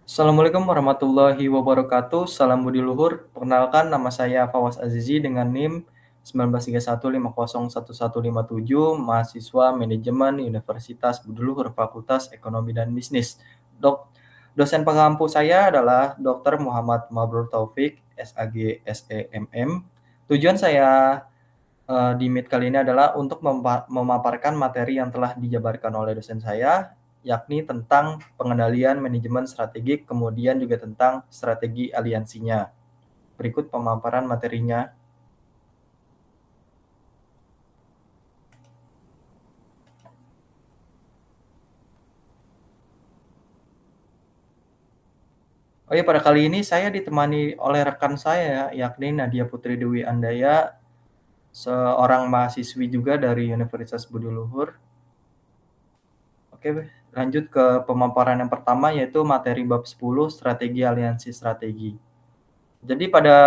Assalamualaikum warahmatullahi wabarakatuh. Salam budi luhur. Perkenalkan nama saya Fawaz Azizi dengan NIM 1931501157, mahasiswa manajemen Universitas Budi Luhur Fakultas Ekonomi dan Bisnis. Dosen pengampu saya adalah Dr. Muhammad Mabrur Taufik, SAG SEMM. Tujuan saya di Meet kali ini adalah untuk memaparkan materi yang telah dijabarkan oleh dosen saya, yakni tentang pengendalian manajemen strategik, kemudian juga tentang strategi aliansinya. Berikut pemaparan materinya. Oh ya, pada kali ini saya ditemani oleh rekan saya, yakni Nadia Putri Dewi Andaya, seorang mahasiswi juga dari Universitas Budi Luhur. Oke, lanjut ke pemaparan yang pertama, yaitu materi bab 10, strategi aliansi strategi. Jadi pada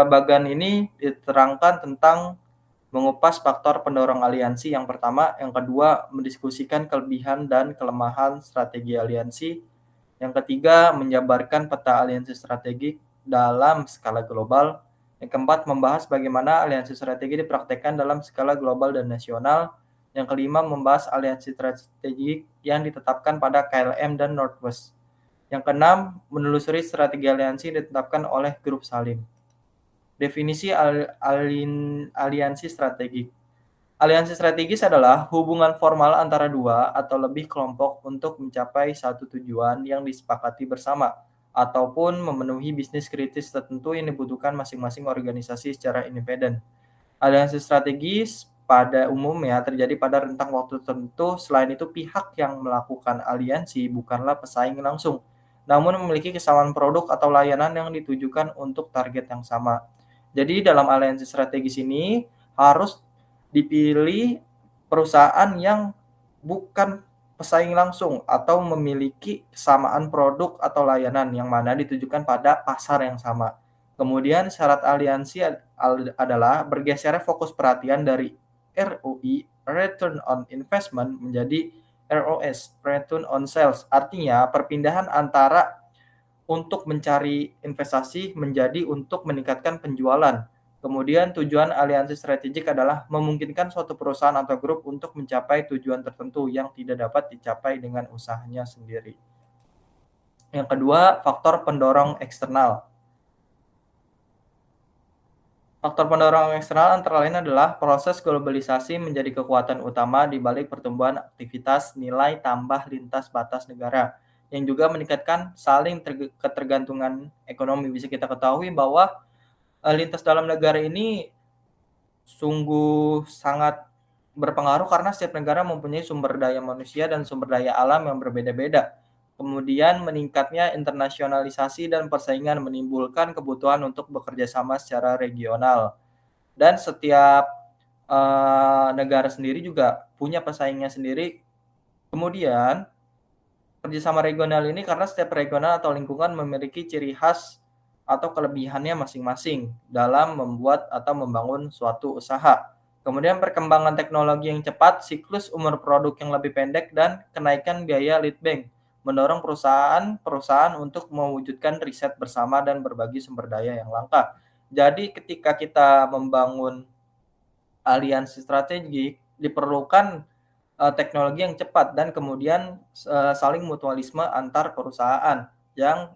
bagian ini diterangkan tentang mengupas faktor pendorong aliansi yang pertama, yang kedua mendiskusikan kelebihan dan kelemahan strategi aliansi, yang ketiga menjabarkan peta aliansi strategik dalam skala global, yang keempat membahas bagaimana aliansi strategi dipraktekkan dalam skala global dan nasional, yang kelima membahas aliansi strategik yang ditetapkan pada KLM dan Northwest. Yang keenam, menelusuri strategi aliansi ditetapkan oleh Grup Salim. Definisi aliansi strategik. Aliansi strategis adalah hubungan formal antara dua atau lebih kelompok untuk mencapai satu tujuan yang disepakati bersama, ataupun memenuhi bisnis kritis tertentu yang dibutuhkan masing-masing organisasi secara independen. Aliansi strategis pada umumnya terjadi pada rentang waktu tertentu. Selain itu, pihak yang melakukan aliansi bukanlah pesaing langsung, namun memiliki kesamaan produk atau layanan yang ditujukan untuk target yang sama. Jadi dalam aliansi strategis ini harus dipilih perusahaan yang bukan pesaing langsung atau memiliki kesamaan produk atau layanan yang mana ditujukan pada pasar yang sama. Kemudian syarat aliansi adalah bergesernya fokus perhatian dari ROI (Return on Investment) menjadi ROS (Return on Sales). Artinya perpindahan antara untuk mencari investasi menjadi untuk meningkatkan penjualan. Kemudian tujuan aliansi strategik adalah memungkinkan suatu perusahaan atau grup untuk mencapai tujuan tertentu yang tidak dapat dicapai dengan usahanya sendiri. Yang kedua, faktor pendorong eksternal. Faktor pendorong eksternal antara lain adalah proses globalisasi menjadi kekuatan utama di balik pertumbuhan aktivitas nilai tambah lintas batas negara, yang juga meningkatkan saling ketergantungan ekonomi. Bisa kita ketahui bahwa lintas dalam negara ini sungguh sangat berpengaruh karena setiap negara mempunyai sumber daya manusia dan sumber daya alam yang berbeda-beda. Kemudian meningkatnya internasionalisasi dan persaingan menimbulkan kebutuhan untuk bekerja sama secara regional. Dan setiap negara sendiri juga punya pesaingnya sendiri. Kemudian kerjasama regional ini karena setiap regional atau lingkungan memiliki ciri khas atau kelebihannya masing-masing dalam membuat atau membangun suatu usaha. Kemudian perkembangan teknologi yang cepat, siklus umur produk yang lebih pendek, dan kenaikan biaya lead bank mendorong perusahaan-perusahaan untuk mewujudkan riset bersama dan berbagi sumber daya yang langka. Jadi ketika kita membangun aliansi strategik diperlukan teknologi yang cepat dan kemudian saling mutualisme antar perusahaan yang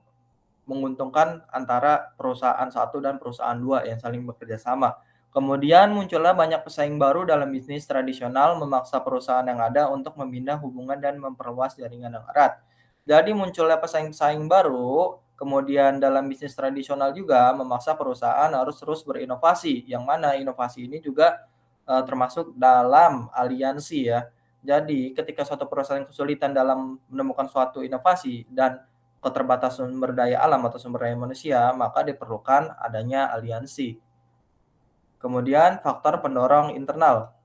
menguntungkan antara perusahaan satu dan perusahaan dua yang saling bekerja sama. Kemudian muncullah banyak pesaing baru dalam bisnis tradisional memaksa perusahaan yang ada untuk membina hubungan dan memperluas jaringan yang erat. Jadi munculnya pesaing-pesaing baru, kemudian dalam bisnis tradisional juga memaksa perusahaan harus terus berinovasi, yang mana inovasi ini juga termasuk dalam aliansi ya. Jadi ketika suatu perusahaan kesulitan dalam menemukan suatu inovasi dan keterbatasan sumber daya alam atau sumber daya manusia, maka diperlukan adanya aliansi. Kemudian faktor pendorong internal.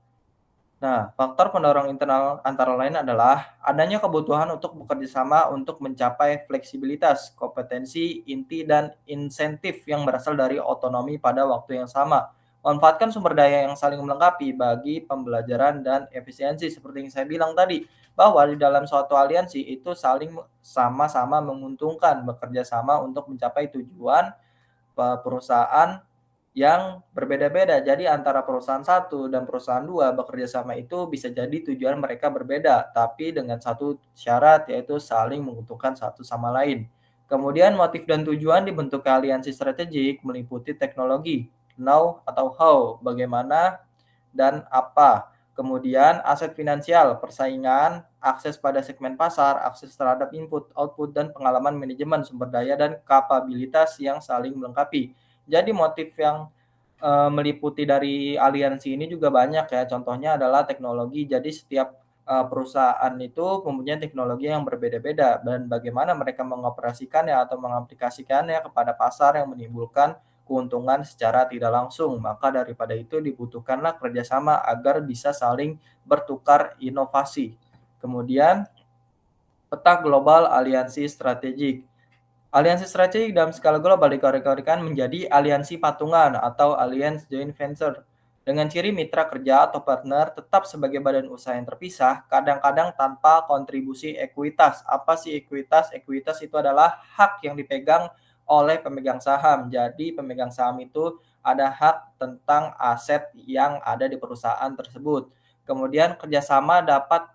Nah, faktor pendorong internal antara lain adalah adanya kebutuhan untuk bekerja sama untuk mencapai fleksibilitas, kompetensi inti, dan insentif yang berasal dari otonomi pada waktu yang sama. Manfaatkan sumber daya yang saling melengkapi bagi pembelajaran dan efisiensi seperti yang saya bilang tadi, bahwa di dalam suatu aliansi itu saling sama-sama menguntungkan, bekerja sama untuk mencapai tujuan perusahaan yang berbeda-beda. Jadi antara perusahaan satu dan perusahaan 2 bekerja sama itu bisa jadi tujuan mereka berbeda, tapi dengan satu syarat yaitu saling menguntungkan satu sama lain. Kemudian motif dan tujuan dibentuknya aliansi strategik meliputi teknologi, know atau how, bagaimana dan apa. Kemudian aset finansial, persaingan, akses pada segmen pasar, akses terhadap input, output, dan pengalaman manajemen sumber daya dan kapabilitas yang saling melengkapi. Jadi motif yang meliputi dari aliansi ini juga banyak ya, contohnya adalah teknologi. Jadi setiap perusahaan itu mempunyai teknologi yang berbeda-beda dan bagaimana mereka mengoperasikannya atau mengaplikasikannya kepada pasar yang menimbulkan keuntungan secara tidak langsung. Maka daripada itu dibutuhkanlah kerjasama agar bisa saling bertukar inovasi. Kemudian peta global aliansi strategik. Aliansi strategik dalam skala global dikategorikan menjadi aliansi patungan atau alliance joint venture dengan ciri mitra kerja atau partner tetap sebagai badan usaha yang terpisah, kadang-kadang tanpa kontribusi ekuitas. Apa sih ekuitas? Ekuitas itu adalah hak yang dipegang oleh pemegang saham. Jadi pemegang saham itu ada hak tentang aset yang ada di perusahaan tersebut. Kemudian kerjasama dapat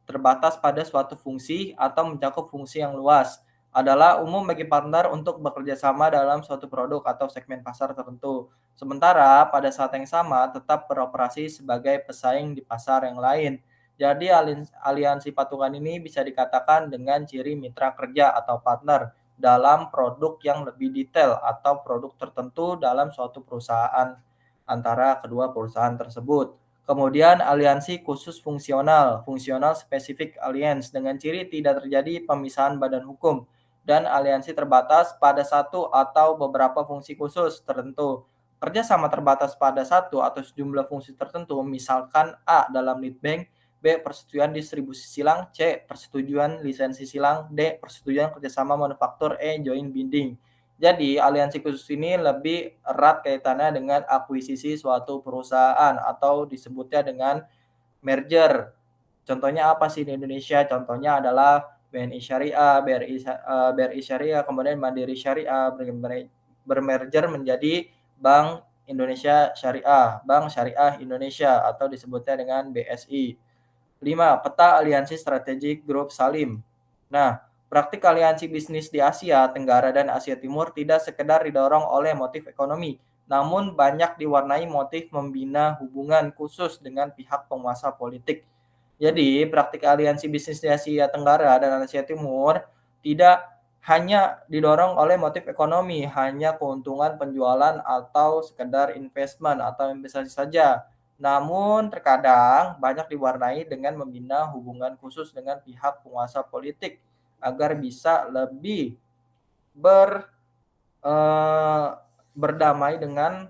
terbatas pada suatu fungsi atau mencakup fungsi yang luas adalah umum bagi partner untuk bekerja sama dalam suatu produk atau segmen pasar tertentu. Sementara pada saat yang sama tetap beroperasi sebagai pesaing di pasar yang lain. Jadi aliansi patungan ini bisa dikatakan dengan ciri mitra kerja atau partner dalam produk yang lebih detail atau produk tertentu dalam suatu perusahaan antara kedua perusahaan tersebut. Kemudian aliansi khusus fungsional, fungsional specific alliance dengan ciri tidak terjadi pemisahan badan hukum dan aliansi terbatas pada satu atau beberapa fungsi khusus tertentu. Kerjasama terbatas pada satu atau sejumlah fungsi tertentu, misalkan A dalam lead bank, B persetujuan distribusi silang, C persetujuan lisensi silang, D persetujuan kerjasama manufaktur, E joint bidding. Jadi aliansi khusus ini lebih erat kaitannya dengan akuisisi suatu perusahaan atau disebutnya dengan merger. Contohnya apa sih di Indonesia? Contohnya adalah BNI Syariah, BRI Syariah, kemudian Mandiri Syariah bermerger menjadi Bank Indonesia Syariah, Bank Syariah Indonesia atau disebutnya dengan BSI. 5. Peta aliansi strategik grup Salim. Nah, praktik aliansi bisnis di Asia Tenggara dan Asia Timur tidak sekedar didorong oleh motif ekonomi, namun banyak diwarnai motif membina hubungan khusus dengan pihak penguasa politik. Jadi, praktik aliansi bisnis di Asia Tenggara dan Asia Timur tidak hanya didorong oleh motif ekonomi, hanya keuntungan penjualan atau sekedar investment atau investasi saja. Namun terkadang banyak diwarnai dengan membina hubungan khusus dengan pihak penguasa politik agar bisa lebih ber eee, berdamai dengan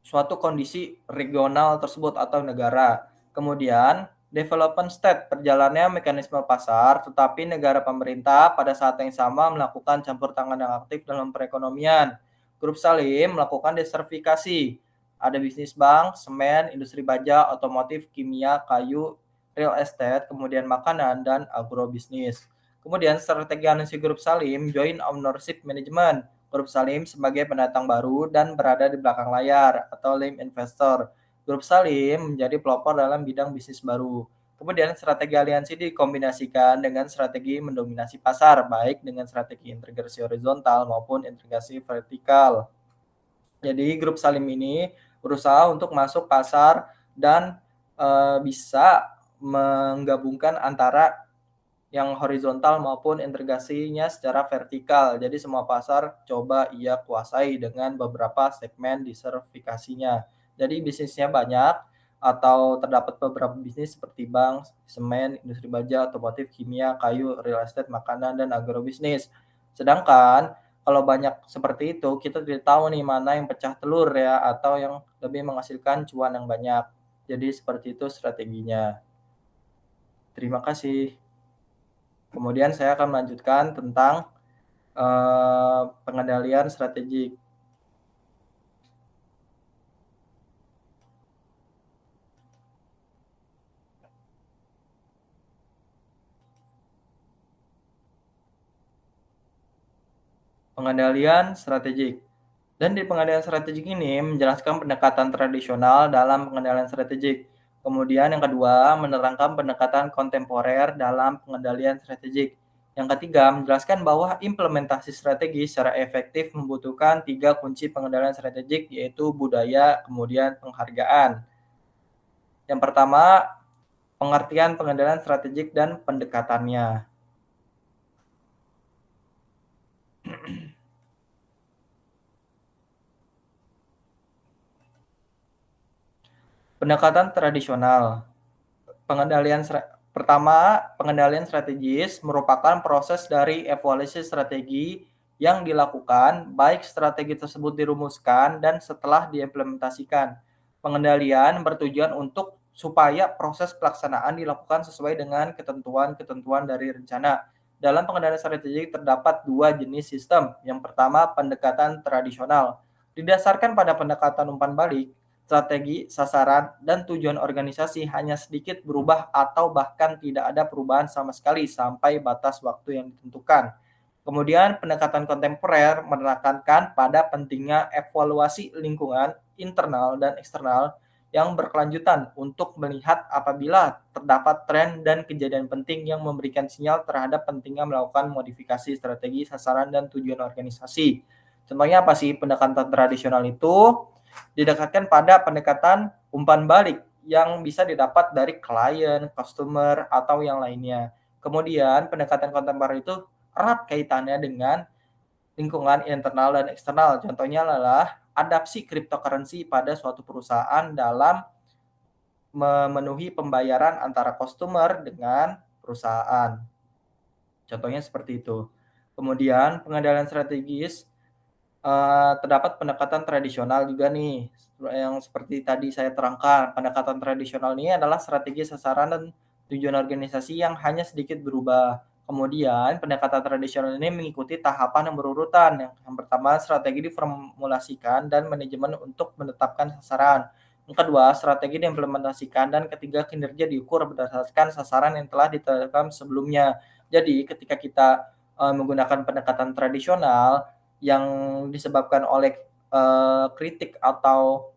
suatu kondisi regional tersebut atau negara. Kemudian, development state perjalannya mekanisme pasar, tetapi negara pemerintah pada saat yang sama melakukan campur tangan yang aktif dalam perekonomian. Grup Salim melakukan desertifikasi. Ada bisnis bank, semen, industri baja, otomotif, kimia, kayu, real estate, kemudian makanan, dan agrobisnis. Kemudian strategi analisis Grup Salim, joint ownership management. Grup Salim sebagai pendatang baru dan berada di belakang layar atau lame investor. Grup Salim menjadi pelopor dalam bidang bisnis baru. Kemudian strategi aliansi dikombinasikan dengan strategi mendominasi pasar, baik dengan strategi integrasi horizontal maupun integrasi vertikal. Jadi grup Salim ini berusaha untuk masuk pasar dan bisa menggabungkan antara yang horizontal maupun integrasinya secara vertikal. Jadi semua pasar coba ia kuasai dengan beberapa segmen disertifikasinya. Jadi bisnisnya banyak atau terdapat beberapa bisnis seperti bank, semen, industri baja, otomotif, kimia, kayu, real estate, makanan, dan agrobisnis. Sedangkan kalau banyak seperti itu, kita tidak tahu nih mana yang pecah telur ya atau yang lebih menghasilkan cuan yang banyak. Jadi seperti itu strateginya. Terima kasih. Kemudian saya akan melanjutkan tentang, pengendalian strategik. Pengendalian strategik. Dan di pengendalian strategik ini menjelaskan pendekatan tradisional dalam pengendalian strategik. Kemudian yang kedua, menerangkan pendekatan kontemporer dalam pengendalian strategik. Yang ketiga, menjelaskan bahwa implementasi strategi secara efektif membutuhkan 3 kunci pengendalian strategik, yaitu budaya, kemudian penghargaan. Yang pertama, pengertian pengendalian strategik dan pendekatannya. Pendekatan tradisional. Pengendalian strategis merupakan proses dari evaluasi strategi yang dilakukan baik strategi tersebut dirumuskan dan setelah diimplementasikan. Pengendalian bertujuan untuk supaya proses pelaksanaan dilakukan sesuai dengan ketentuan-ketentuan dari rencana. Dalam pengendalian strategik terdapat 2 jenis sistem. Yang pertama, pendekatan tradisional. Didasarkan pada pendekatan umpan balik, strategi, sasaran, dan tujuan organisasi hanya sedikit berubah atau bahkan tidak ada perubahan sama sekali sampai batas waktu yang ditentukan. Kemudian pendekatan kontemporer menekankan pada pentingnya evaluasi lingkungan internal dan eksternal yang berkelanjutan untuk melihat apabila terdapat tren dan kejadian penting yang memberikan sinyal terhadap pentingnya melakukan modifikasi strategi, sasaran, dan tujuan organisasi. Contohnya apa sih pendekatan tradisional itu? Didekatkan pada pendekatan umpan balik yang bisa didapat dari klien, customer, atau yang lainnya. Kemudian pendekatan kontemporer itu erat kaitannya dengan lingkungan internal dan eksternal. Contohnya adalah adapsi cryptocurrency pada suatu perusahaan dalam memenuhi pembayaran antara customer dengan perusahaan. Contohnya seperti itu. Kemudian pengendalian strategis terdapat pendekatan tradisional juga nih, yang seperti tadi saya terangkan. Pendekatan tradisional ini adalah strategi sasaran dan tujuan organisasi yang hanya sedikit berubah. Kemudian pendekatan tradisional ini mengikuti tahapan yang berurutan. Yang pertama, strategi diformulasikan dan manajemen untuk menetapkan sasaran. Yang kedua, strategi diimplementasikan dan ketiga, kinerja diukur berdasarkan sasaran yang telah ditetapkan sebelumnya. Jadi, ketika kita menggunakan pendekatan tradisional, yang disebabkan oleh, kritik atau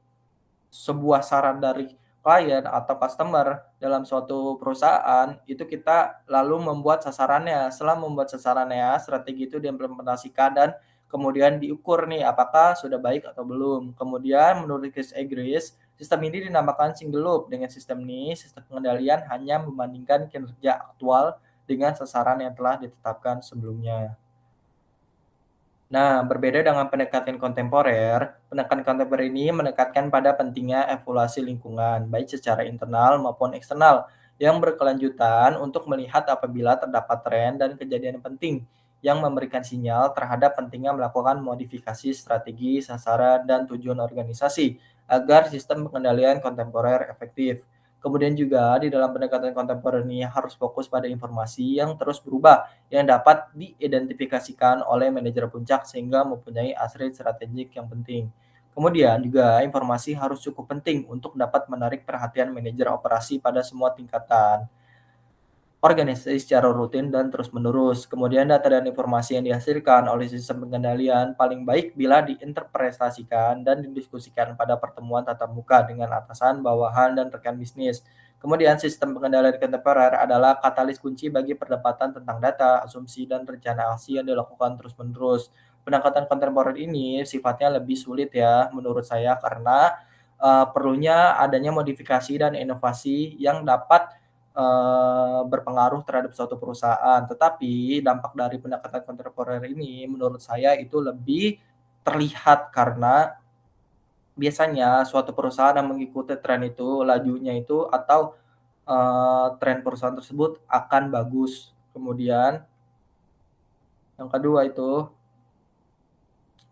sebuah saran dari klien atau customer dalam suatu perusahaan, itu kita lalu membuat sasarannya. Setelah membuat sasarannya, strategi itu diimplementasikan dan kemudian diukur nih apakah sudah baik atau belum. Kemudian menurut Chris Egris, sistem ini dinamakan single loop. Dengan sistem ini, sistem pengendalian hanya membandingkan kinerja aktual dengan sasaran yang telah ditetapkan sebelumnya. Nah, berbeda dengan pendekatan kontemporer, pendekatan kontemporer ini menekankan pada pentingnya evaluasi lingkungan, baik secara internal maupun eksternal, yang berkelanjutan untuk melihat apabila terdapat tren dan kejadian penting yang memberikan sinyal terhadap pentingnya melakukan modifikasi strategi, sasaran, dan tujuan organisasi agar sistem pengendalian kontemporer efektif. Kemudian juga di dalam pendekatan kontemporer ini harus fokus pada informasi yang terus berubah yang dapat diidentifikasikan oleh manajer puncak sehingga mempunyai aset strategik yang penting. Kemudian juga informasi harus cukup penting untuk dapat menarik perhatian manajer operasi pada semua tingkatan organisasi secara rutin dan terus-menerus. Kemudian data dan informasi yang dihasilkan oleh sistem pengendalian paling baik bila diinterpretasikan dan didiskusikan pada pertemuan tatap muka dengan atasan, bawahan, dan rekan bisnis. Kemudian sistem pengendalian kontemporer adalah katalis kunci bagi perdebatan tentang data, asumsi, dan rencana aksi yang dilakukan terus-menerus. Pendekatan kontemporer ini sifatnya lebih sulit ya menurut saya karena perlunya adanya modifikasi dan inovasi yang dapat berpengaruh terhadap suatu perusahaan. Tetapi dampak dari pendekatan kontemporer ini menurut saya itu lebih terlihat karena biasanya suatu perusahaan yang mengikuti tren itu, lajunya itu atau, tren perusahaan tersebut akan bagus. Kemudian yang kedua itu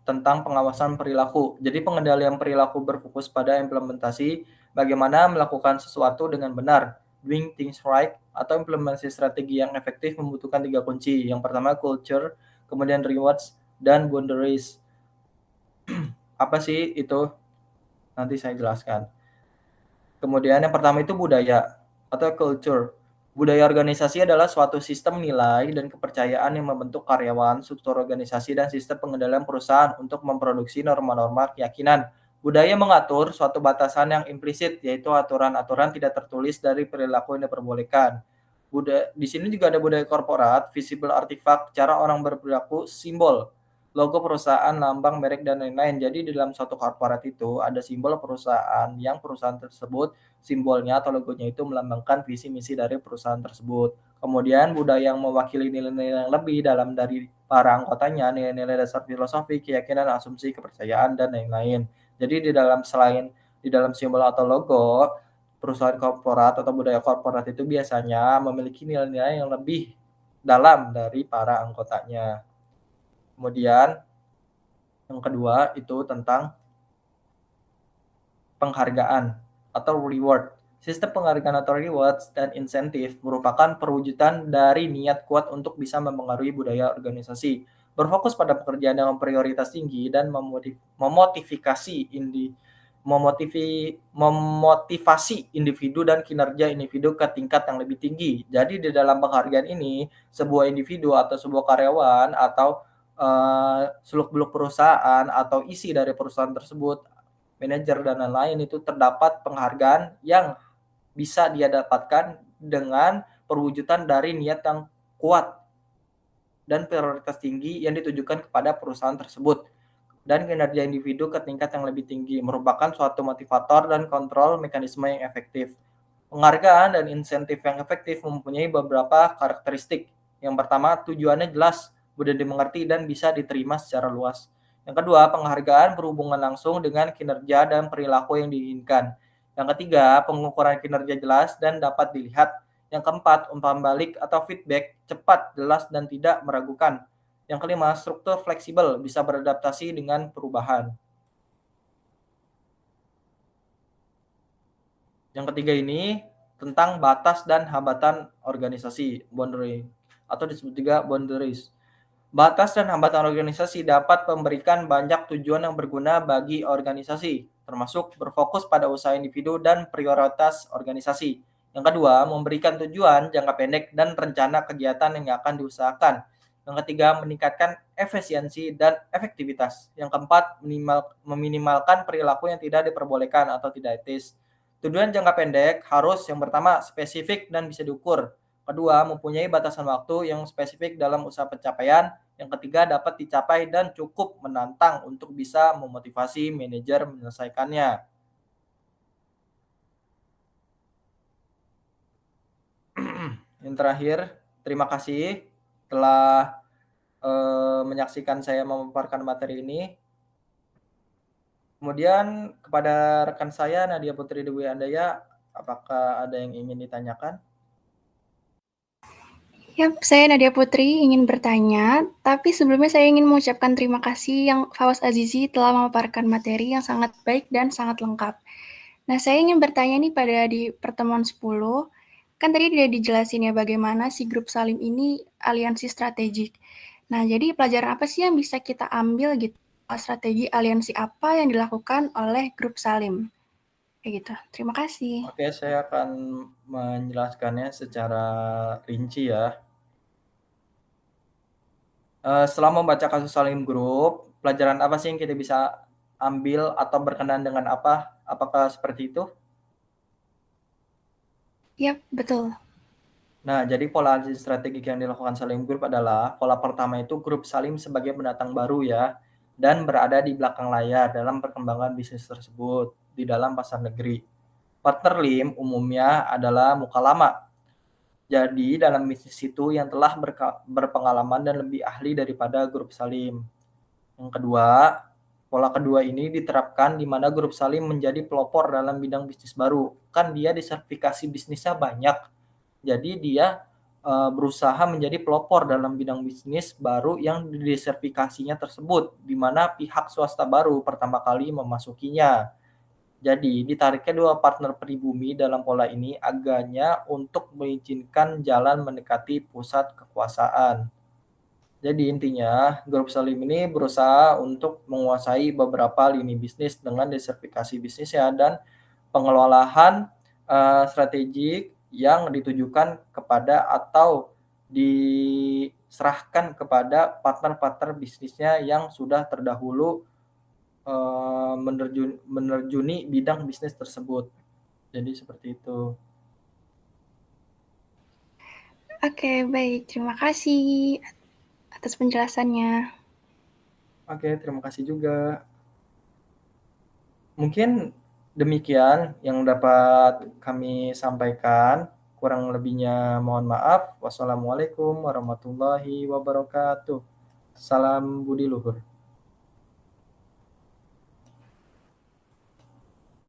tentang pengawasan perilaku. Jadi pengendalian perilaku berfokus pada implementasi bagaimana melakukan sesuatu dengan benar, doing things right, atau implementasi strategi yang efektif membutuhkan 3 kunci. Yang pertama culture, kemudian rewards, dan boundaries. Apa sih itu? Nanti saya jelaskan. Kemudian yang pertama itu budaya atau culture. Budaya organisasi adalah suatu sistem nilai dan kepercayaan yang membentuk karyawan, struktur organisasi, dan sistem pengendalian perusahaan untuk memproduksi norma-norma keyakinan. Budaya mengatur suatu batasan yang implisit, yaitu aturan-aturan tidak tertulis dari perilaku yang diperbolehkan. Di sini juga ada budaya korporat, visible artifact, cara orang berperilaku, simbol, logo perusahaan, lambang, merek, dan lain-lain. Jadi di dalam suatu korporat itu ada simbol perusahaan yang perusahaan tersebut simbolnya atau logonya itu melambangkan visi misi dari perusahaan tersebut. Kemudian budaya yang mewakili nilai-nilai yang lebih dalam dari para anggotanya, nilai-nilai dasar filosofi, keyakinan, asumsi, kepercayaan, dan lain-lain. Jadi di dalam simbol atau logo, perusahaan korporat atau budaya korporat itu biasanya memiliki nilai-nilai yang lebih dalam dari para anggotanya. Kemudian yang kedua itu tentang penghargaan atau reward. Sistem penghargaan atau rewards dan insentif merupakan perwujudan dari niat kuat untuk bisa mempengaruhi budaya organisasi. Berfokus pada pekerjaan dengan prioritas tinggi dan memotivasi individu dan kinerja individu ke tingkat yang lebih tinggi. Jadi di dalam penghargaan ini, sebuah individu atau sebuah karyawan atau seluk-beluk perusahaan atau isi dari perusahaan tersebut, manajer dan lain-lain itu terdapat penghargaan yang bisa dia dapatkan dengan perwujudan dari niat yang kuat dan prioritas tinggi yang ditujukan kepada perusahaan tersebut dan kinerja individu ke tingkat yang lebih tinggi merupakan suatu motivator dan kontrol mekanisme yang efektif. Penghargaan dan insentif yang efektif mempunyai beberapa karakteristik. Yang pertama, tujuannya jelas, mudah dimengerti dan bisa diterima secara luas. Yang kedua, penghargaan berhubungan langsung dengan kinerja dan perilaku yang diinginkan. Yang ketiga, pengukuran kinerja jelas dan dapat dilihat. Yang keempat, umpan balik atau feedback cepat, jelas, dan tidak meragukan. Yang kelima, struktur fleksibel, bisa beradaptasi dengan perubahan. Yang ketiga ini tentang batas dan hambatan organisasi, boundary, atau disebut juga boundaries. Batas dan hambatan organisasi dapat memberikan banyak tujuan yang berguna bagi organisasi, termasuk berfokus pada usaha individu dan prioritas organisasi. Yang kedua, memberikan tujuan jangka pendek dan rencana kegiatan yang akan diusahakan. Yang ketiga, meningkatkan efisiensi dan efektivitas. Yang keempat, meminimalkan perilaku yang tidak diperbolehkan atau tidak etis. Tujuan jangka pendek harus yang pertama spesifik dan bisa diukur. Kedua, mempunyai batasan waktu yang spesifik dalam usaha pencapaian. Yang ketiga, dapat dicapai dan cukup menantang untuk bisa memotivasi manajer menyelesaikannya. Yang terakhir, terima kasih telah menyaksikan saya memaparkan materi ini. Kemudian kepada rekan saya Nadia Putri Dewi Andaya, apakah ada yang ingin ditanyakan? Yap, saya Nadia Putri ingin bertanya, tapi sebelumnya saya ingin mengucapkan terima kasih yang Fawaz Azizi telah memaparkan materi yang sangat baik dan sangat lengkap. Nah, saya ingin bertanya nih pada di pertemuan 10, kan tadi sudah dijelasin ya bagaimana si grup Salim ini aliansi strategik. Nah, jadi pelajaran apa sih yang bisa kita ambil gitu? Strategi aliansi apa yang dilakukan oleh grup Salim? Kayak gitu. Terima kasih. Oke, saya akan menjelaskannya secara rinci ya. Setelah membaca kasus Salim Group, pelajaran apa sih yang kita bisa ambil atau berkenan dengan apa? Apakah seperti itu? Yap, betul. Nah, jadi pola analisis strategik yang dilakukan Salim Group adalah pola pertama itu grup Salim sebagai pendatang baru ya, dan berada di belakang layar dalam perkembangan bisnis tersebut di dalam pasar negeri. Partner Lim umumnya adalah muka lama. Jadi dalam bisnis itu yang telah berpengalaman dan lebih ahli daripada grup Salim. Yang kedua, pola kedua ini diterapkan di mana grup Salim menjadi pelopor dalam bidang bisnis baru. Kan dia disertifikasi bisnisnya banyak. Jadi dia berusaha menjadi pelopor dalam bidang bisnis baru yang disertifikasinya tersebut, di mana pihak swasta baru pertama kali memasukinya. Jadi ditariknya dua partner pribumi dalam pola ini agaknya untuk mengizinkan jalan mendekati pusat kekuasaan. Jadi intinya, grup Salim ini berusaha untuk menguasai beberapa lini bisnis dengan diversifikasi bisnisnya dan pengelolaan strategik yang ditujukan kepada atau diserahkan kepada partner-partner bisnisnya yang sudah terdahulu, menerjuni bidang bisnis tersebut. Jadi seperti itu. Oke, baik. Terima kasih atas penjelasannya. Oke, terima kasih juga. Mungkin demikian yang dapat kami sampaikan, kurang lebihnya mohon maaf. Wassalamualaikum warahmatullahi wabarakatuh. Salam budi luhur.